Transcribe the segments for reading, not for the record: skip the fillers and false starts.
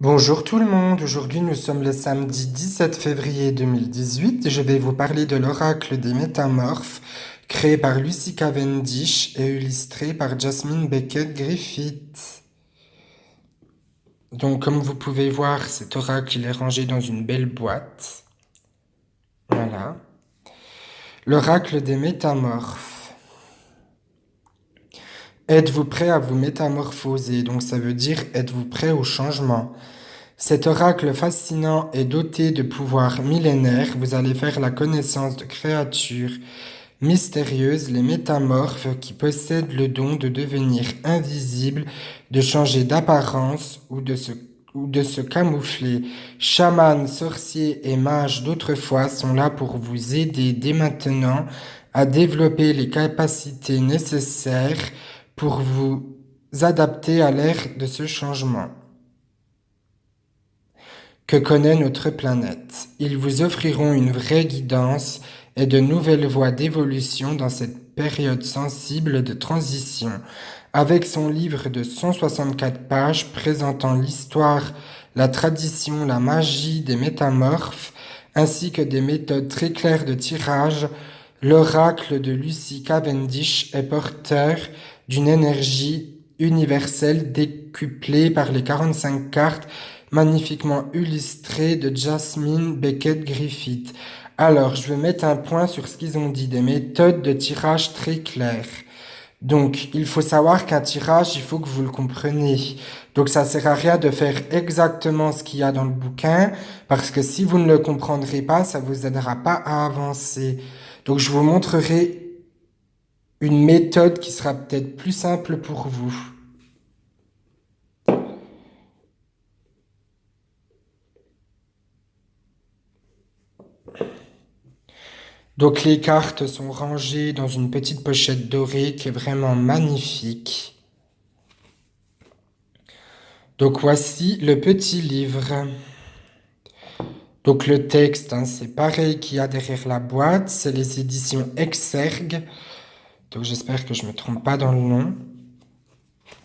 Bonjour tout le monde, aujourd'hui nous sommes le samedi 17 février 2018 et je vais vous parler de l'oracle des métamorphes créé par Lucy Cavendish et illustré par Jasmine Beckett Griffith. Donc comme vous pouvez voir, cet oracle il est rangé dans une belle boîte. Voilà. L'oracle des métamorphes. Êtes-vous prêt à vous métamorphoser? Donc ça veut dire êtes-vous prêt au changement? Cet oracle fascinant est doté de pouvoirs millénaires. Vous allez faire la connaissance de créatures mystérieuses, les métamorphes, qui possèdent le don de devenir invisibles, de changer d'apparence ou de se camoufler. Chamans, sorciers et mages d'autrefois sont là pour vous aider dès maintenant à développer les capacités nécessaires pour vous adapter à l'ère de ce changement que connaît notre planète. Ils vous offriront une vraie guidance et de nouvelles voies d'évolution dans cette période sensible de transition. Avec son livre de 164 pages présentant l'histoire, la tradition, la magie des métamorphes, ainsi que des méthodes très claires de tirage, l'oracle de Lucy Cavendish est porteur d'une énergie universelle décuplée par les 45 cartes magnifiquement illustrées de Jasmine Beckett Griffith. Alors, je vais mettre un point sur ce qu'ils ont dit, des méthodes de tirage très claires. Donc, il faut savoir qu'un tirage, il faut que vous le compreniez. Donc, ça sert à rien de faire exactement ce qu'il y a dans le bouquin, parce que si vous ne le comprendrez pas, ça vous aidera pas à avancer. Donc, je vous montrerai une méthode qui sera peut-être plus simple pour vous. Donc les cartes sont rangées dans une petite pochette dorée qui est vraiment magnifique. Donc voici le petit livre. Donc le texte, c'est pareil qu'il y a derrière la boîte, c'est les éditions Exergue. Donc j'espère que je ne me trompe pas dans le nom,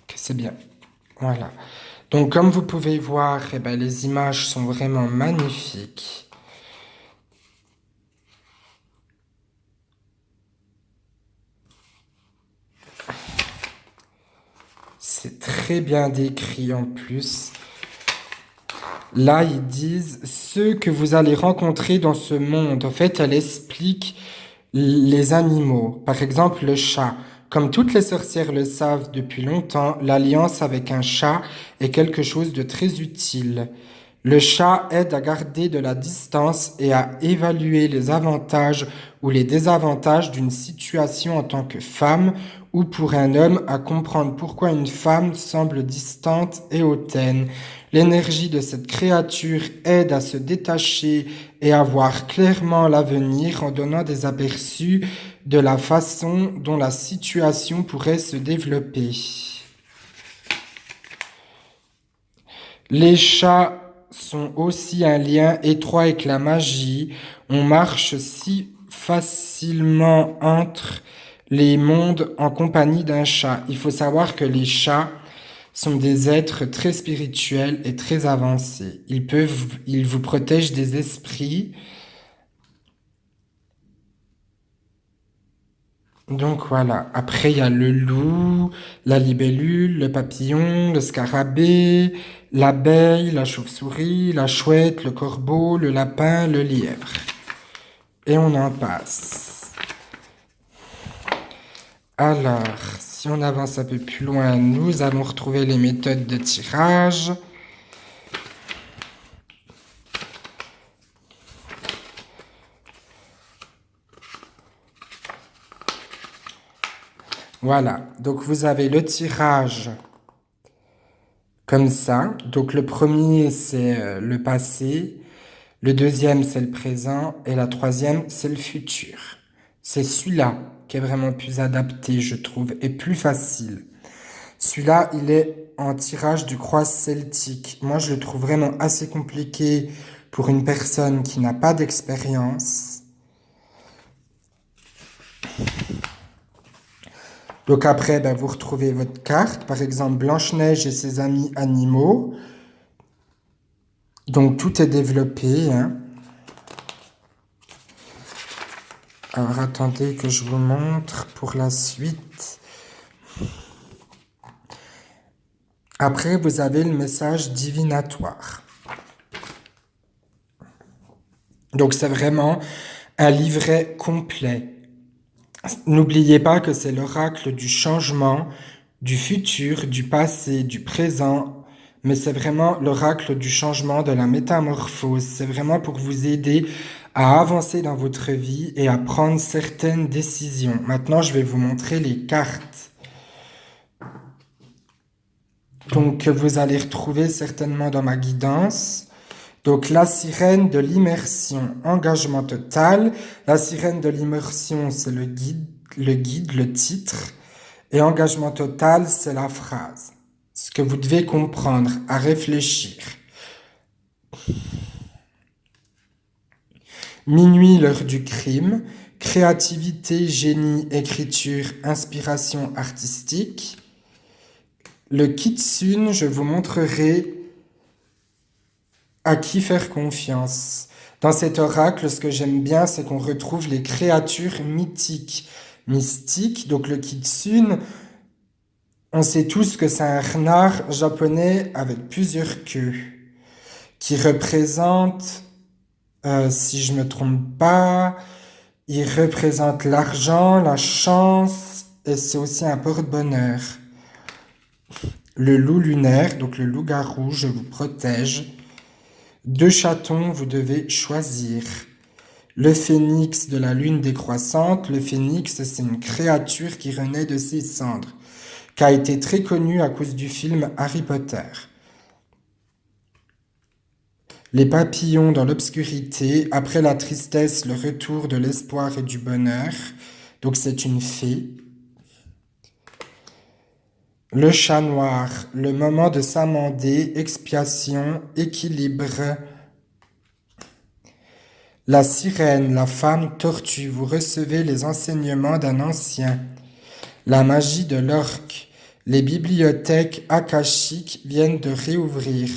que c'est bien. Voilà. Donc comme vous pouvez voir, eh ben, les images sont vraiment magnifiques. C'est très bien décrit en plus. Là, ils disent ceux que vous allez rencontrer dans ce monde. En fait, elle explique les animaux. Par exemple, le chat. Comme toutes les sorcières le savent depuis longtemps, l'alliance avec un chat est quelque chose de très utile. Le chat aide à garder de la distance et à évaluer les avantages ou les désavantages d'une situation en tant que femme ou pour un homme à comprendre pourquoi une femme semble distante et hautaine. L'énergie de cette créature aide à se détacher et à voir clairement l'avenir en donnant des aperçus de la façon dont la situation pourrait se développer. Les chats sont aussi un lien étroit avec la magie. On marche si facilement entre les mondes en compagnie d'un chat. Il faut savoir que les chats sont des êtres très spirituels et très avancés. Ils vous protègent des esprits. Donc voilà. Après, il y a le loup, la libellule, le papillon, le scarabée, l'abeille, la chauve-souris, la chouette, le corbeau, le lapin, le lièvre. Et on en passe. Alors, si on avance un peu plus loin, nous allons retrouver les méthodes de tirage. Voilà, donc vous avez le tirage comme ça. Donc le premier, c'est le passé, le deuxième, c'est le présent, et la troisième, c'est le futur. C'est celui-là qui est vraiment plus adapté, je trouve, et plus facile. Celui-là, il est en tirage du croix celtique. Moi, je le trouve vraiment assez compliqué pour une personne qui n'a pas d'expérience. Donc après, vous retrouvez votre carte, par exemple Blanche-Neige et ses amis animaux. Donc tout est développé, hein. Alors attendez que je vous montre pour la suite. Après, vous avez le message divinatoire. Donc c'est vraiment un livret complet. N'oubliez pas que c'est l'oracle du changement, du futur, du passé, du présent, mais c'est vraiment l'oracle du changement, de la métamorphose. C'est vraiment pour vous aider à avancer dans votre vie et à prendre certaines décisions. Maintenant, je vais vous montrer les cartes. Donc, que vous allez retrouver certainement dans ma guidance. Donc, la sirène de l'immersion, engagement total. La sirène de l'immersion, c'est le guide, le titre. Et engagement total, c'est la phrase. Ce que vous devez comprendre, à réfléchir. Minuit, l'heure du crime. Créativité, génie, écriture, inspiration artistique. Le kitsune, je vous montrerai à qui faire confiance. Dans cet oracle, ce que j'aime bien, c'est qu'on retrouve les créatures mythiques, mystiques. Donc le kitsune, on sait tous que c'est un renard japonais avec plusieurs queues, qui représente, si je me trompe pas, il représente l'argent, la chance, et c'est aussi un porte-bonheur. Le loup lunaire, donc le loup-garou, je vous protège. 2 chatons, vous devez choisir. Le phénix de la lune décroissante. Le phénix, c'est une créature qui renaît de ses cendres, qui a été très connue à cause du film Harry Potter. Les papillons dans l'obscurité. Après la tristesse, le retour de l'espoir et du bonheur. Donc c'est une fée. Le chat noir, le moment de s'amender, expiation, équilibre. La sirène, la femme tortue, vous recevez les enseignements d'un ancien. La magie de l'orque, les bibliothèques akashiques viennent de réouvrir.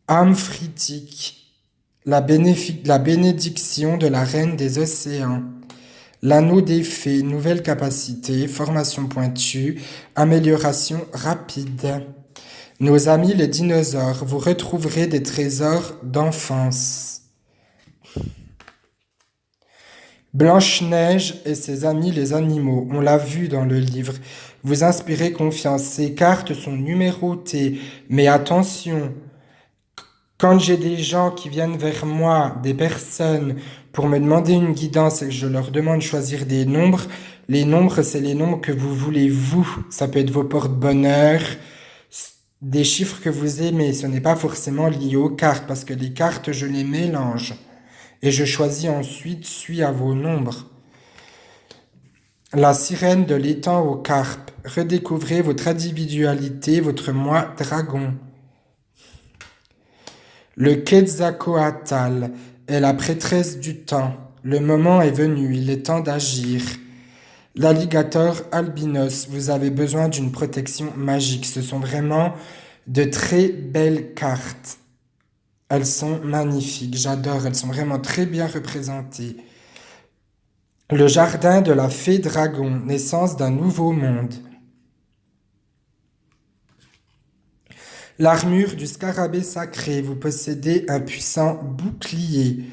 Âme phrytique, la bénédiction de la reine des océans. L'anneau des fées, nouvelle capacité, formation pointue, amélioration rapide. Nos amis les dinosaures, vous retrouverez des trésors d'enfance. Blanche-Neige et ses amis les animaux, on l'a vu dans le livre. Vous inspirez confiance, ces cartes sont numérotées, mais attention, quand j'ai des gens qui viennent vers moi, des personnes, pour me demander une guidance et que je leur demande de choisir des nombres, les nombres, c'est les nombres que vous voulez vous. Ça peut être vos porte-bonheur, des chiffres que vous aimez. Ce n'est pas forcément lié aux cartes, parce que les cartes, je les mélange. Et je choisis ensuite, suite à vos nombres. La sirène de l'étang aux carpes. Redécouvrez votre individualité, votre moi dragon. Le Quetzalcoatl est la prêtresse du temps. Le moment est venu, il est temps d'agir. L'alligator albinos, vous avez besoin d'une protection magique. Ce sont vraiment de très belles cartes. Elles sont magnifiques, j'adore, elles sont vraiment très bien représentées. Le jardin de la fée dragon, naissance d'un nouveau monde. L'armure du scarabée sacré, vous possédez un puissant bouclier.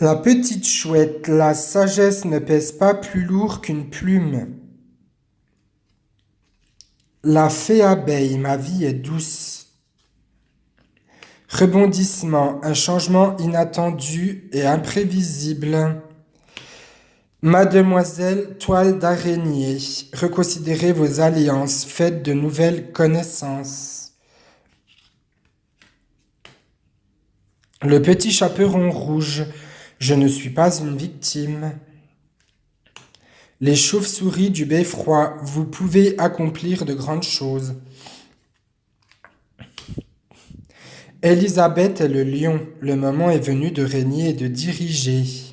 La petite chouette, la sagesse ne pèse pas plus lourd qu'une plume. La fée abeille, ma vie est douce. Rebondissement, un changement inattendu et imprévisible. Mademoiselle toile d'araignée, reconsidérez vos alliances, faites de nouvelles connaissances. Le petit chaperon rouge, je ne suis pas une victime. Les chauves-souris du beffroi, vous pouvez accomplir de grandes choses. Élisabeth est le lion, le moment est venu de régner et de diriger.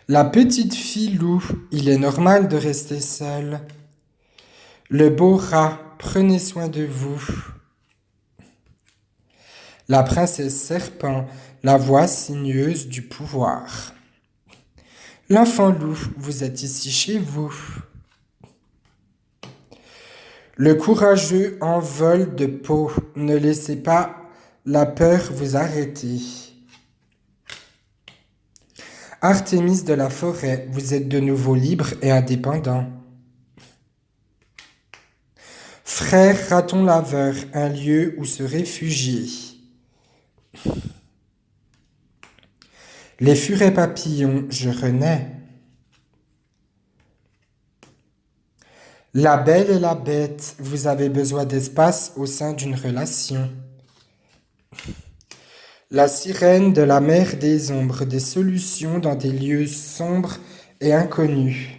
La petite fille loup, il est normal de rester seule. Le beau rat, prenez soin de vous. La princesse serpent, la voix sinueuse du pouvoir. L'enfant loup, vous êtes ici chez vous. Le courageux en vol de peau, ne laissez pas la peur vous arrêter. Artémis de la forêt, vous êtes de nouveau libre et indépendant. Frère raton laveur, un lieu où se réfugier. Les furets papillons, je renais. La belle et la bête, vous avez besoin d'espace au sein d'une relation. La sirène de la mer des ombres, des solutions dans des lieux sombres et inconnus.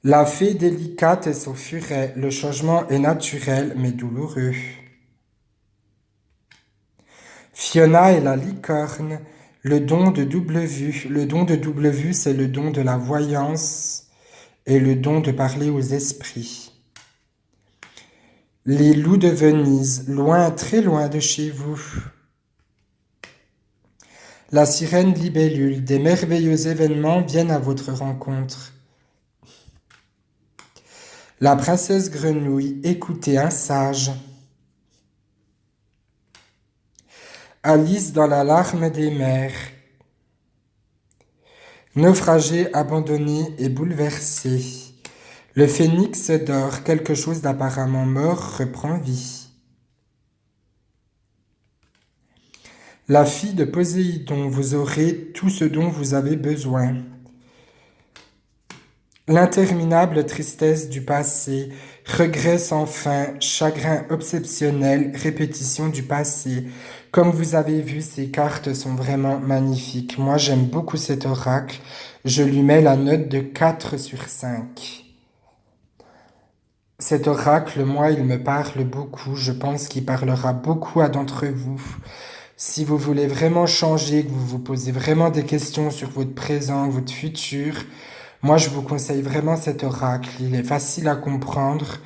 La fée délicate et son furet, le changement est naturel mais douloureux. Fiona et la licorne, le don de double vue. Le don de double vue, c'est le don de la voyance et le don de parler aux esprits. Les loups de Venise, loin, très loin de chez vous. La sirène libellule, des merveilleux événements viennent à votre rencontre. La princesse grenouille, écoutez un sage. Alice dans la larme des mers. Naufragé, abandonné et bouleversé. Le phénix dort, quelque chose d'apparemment mort reprend vie. La fille de Poséidon, vous aurez tout ce dont vous avez besoin. L'interminable tristesse du passé, regret sans fin, chagrin obsessionnel, répétition du passé. Comme vous avez vu, ces cartes sont vraiment magnifiques. Moi, j'aime beaucoup cet oracle. Je lui mets la note de 4 sur 5. Cet oracle, moi, il me parle beaucoup. Je pense qu'il parlera beaucoup à d'entre vous. Si vous voulez vraiment changer, que vous vous posez vraiment des questions sur votre présent, votre futur, moi, je vous conseille vraiment cet oracle. Il est facile à comprendre.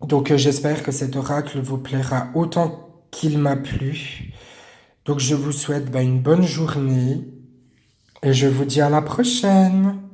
Donc, j'espère que cet oracle vous plaira autant qu'il m'a plu. Donc, je vous souhaite une bonne journée et je vous dis à la prochaine.